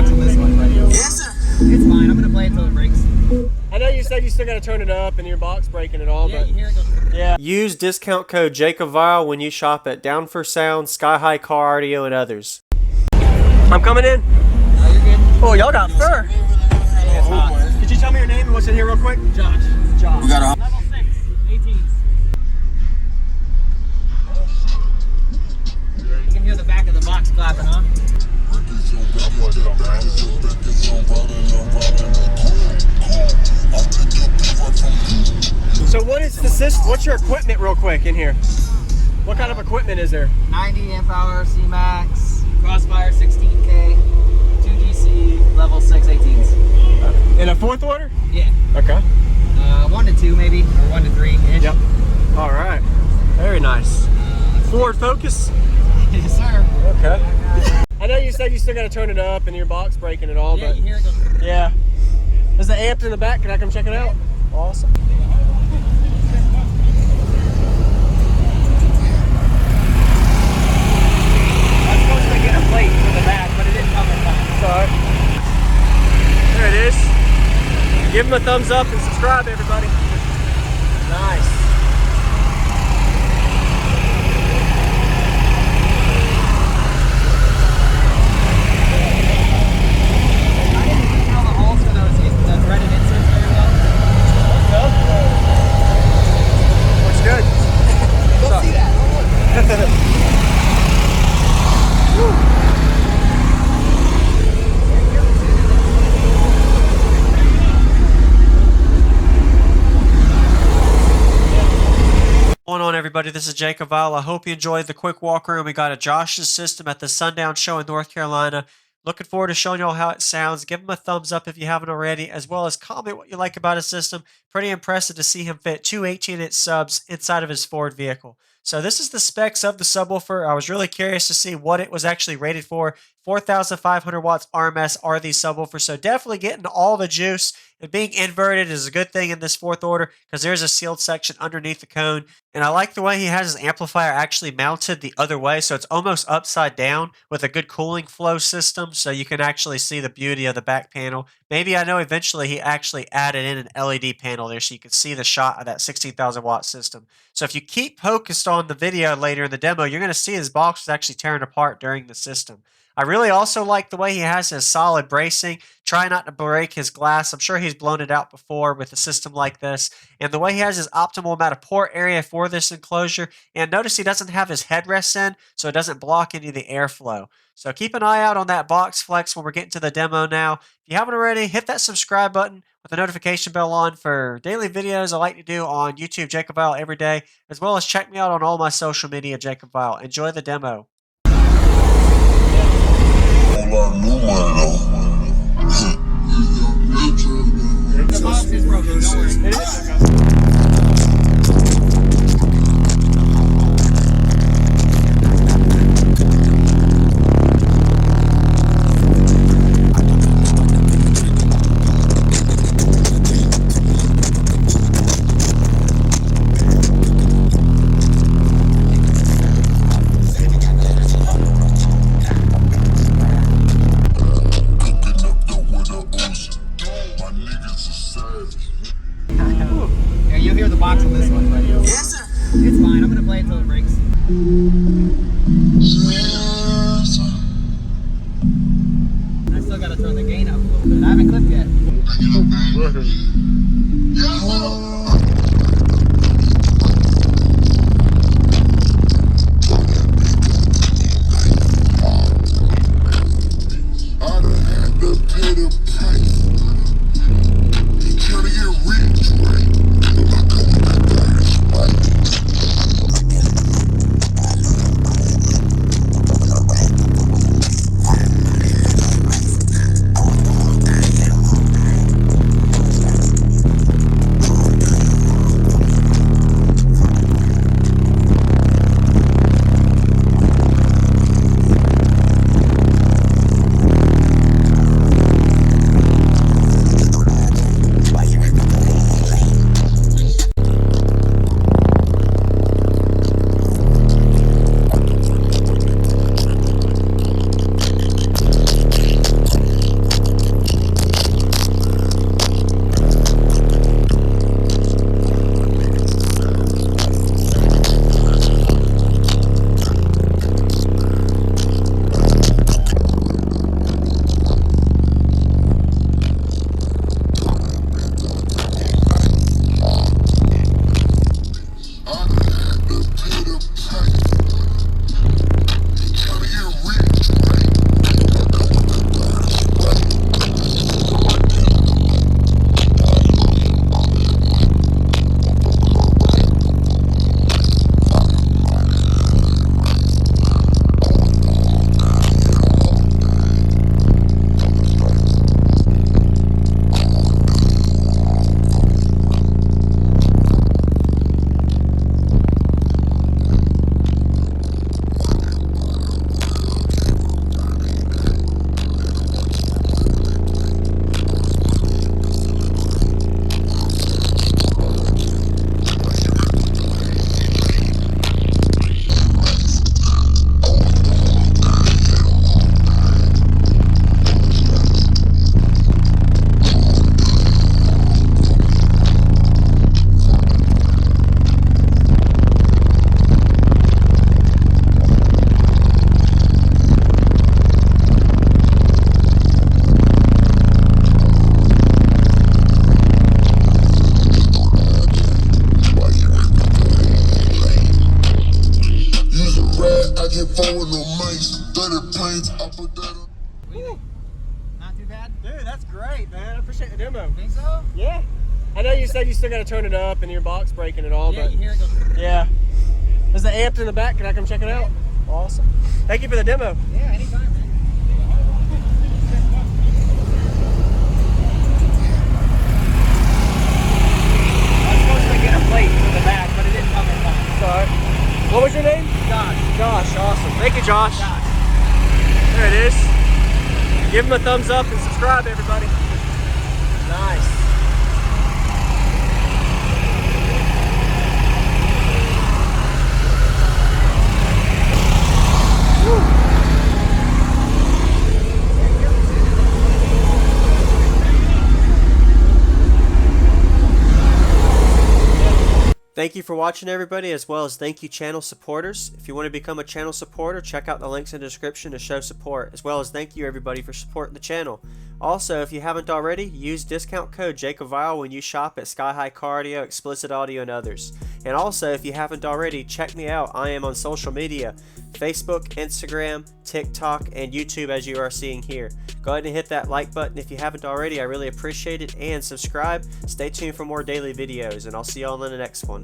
box on this one, but Yes, sir. it's fine. I'm gonna play it till it breaks. I know you said you still gotta turn it up and your box breaking and all, Yeah, but you hear it go. yeah. Use discount code JacobVile when you shop at Down for Sound, Sky High Car Audio, and others. I'm coming in. Oh, you're good. Oh, y'all got fur. It's hot. Could you tell me your name and what's in here real quick? Josh. Josh. We got a Level 6, 18s. You can hear the back of the box clapping, huh? So what is the system? What's your equipment real quick in here? What kind of equipment is there? 90 amp hour C-Max, Crossfire 16K, 2DC, level 6 18s. In a fourth order? Yeah. Okay. 1 to 2 maybe, or 1 to 3 inch. Yep. All right. Very nice. Ford Focus? Yes, sir. Okay. I know you said you still got to turn it up and your box breaking and all, Yeah, but you hear it go. yeah. Is the amp in the back? Can I come check it out? Awesome. I was supposed to get a plate for the back, but it didn't come in time. Sorry. There it is. Give them a thumbs up and subscribe, everybody. Nice. I didn't drill the holes for those the threaded inserts very well. Looks good. Go see that. What's going on, everybody? This is Jacob Vile. I hope you enjoyed the quick walkthrough. We got a Josh's system at the Sundown show in North Carolina. Looking forward to showing you all how it sounds. Give him a thumbs up if you haven't already, as well as comment what you like about his system. Pretty impressive to see him fit two 18-inch subs inside of his Ford vehicle. So this is the specs of the subwoofer. I was really curious to see what it was actually rated for. 4,500 watts RMS are these subwoofers, so definitely getting all the juice. And being inverted is a good thing in this fourth order because there's a sealed section underneath the cone. And I like the way he has his amplifier actually mounted the other way, so it's almost upside down with a good cooling flow system, so you can actually see the beauty of the back panel. Maybe I know eventually he actually added in an LED panel there so you can see the shot of that 16,000 watt system. So if you keep focused on the video later in the demo, you're going to see his box was actually tearing apart during the system. I really also like the way he has his solid bracing. Try not to break his glass. I'm sure he's blown it out before with a system like this. And the way he has his optimal amount of port area for this enclosure. And notice he doesn't have his headrests in, so it doesn't block any of the airflow. So keep an eye out on that box flex when we're getting to the demo now. If you haven't already, hit that subscribe button with the notification bell on for daily videos I like to do on YouTube, Jacob Vile, every day, as well as check me out on all my social media, Jacob Vile. Enjoy the demo. The box is broken, don't worry. It is? Yeah, you'll hear the box on this one, but Yes, sir. it's fine. I'm gonna play it till it breaks. Yes, sir. I still gotta turn the gain up a little bit. I haven't clipped yet. Yes, sir. I done had to pay the price. You trying to get rich, right? I come back down this way. That's great, man. I appreciate the demo. Think so? Yeah. I know you said you still got to turn it up and your box breaking and all, Yeah, but you hear it go. yeah. Is the amp in the back? Can I come check it out? Awesome. Thank you for the demo. Yeah, anytime, man. I was supposed to get a plate for the back, but it didn't come in time. It's all right. What was your name? Josh. Josh. Awesome. Thank you, Josh. Josh. There it is. Give him a thumbs up and subscribe, everybody. Nice. Thank you for watching, everybody, as well as thank you channel supporters. If you want to become a channel supporter, check out the links in the description to show support, as well as thank you everybody for supporting the channel. Also, if you haven't already, use discount code JACOBVILE when you shop at Sky High Cardio, Explicit Audio, and others. And also, if you haven't already, check me out. I am on social media, Facebook, Instagram, TikTok, and YouTube, as you are seeing here. Go ahead and hit that like button if you haven't already. I really appreciate it. And subscribe. Stay tuned for more daily videos, and I'll see y'all in the next one.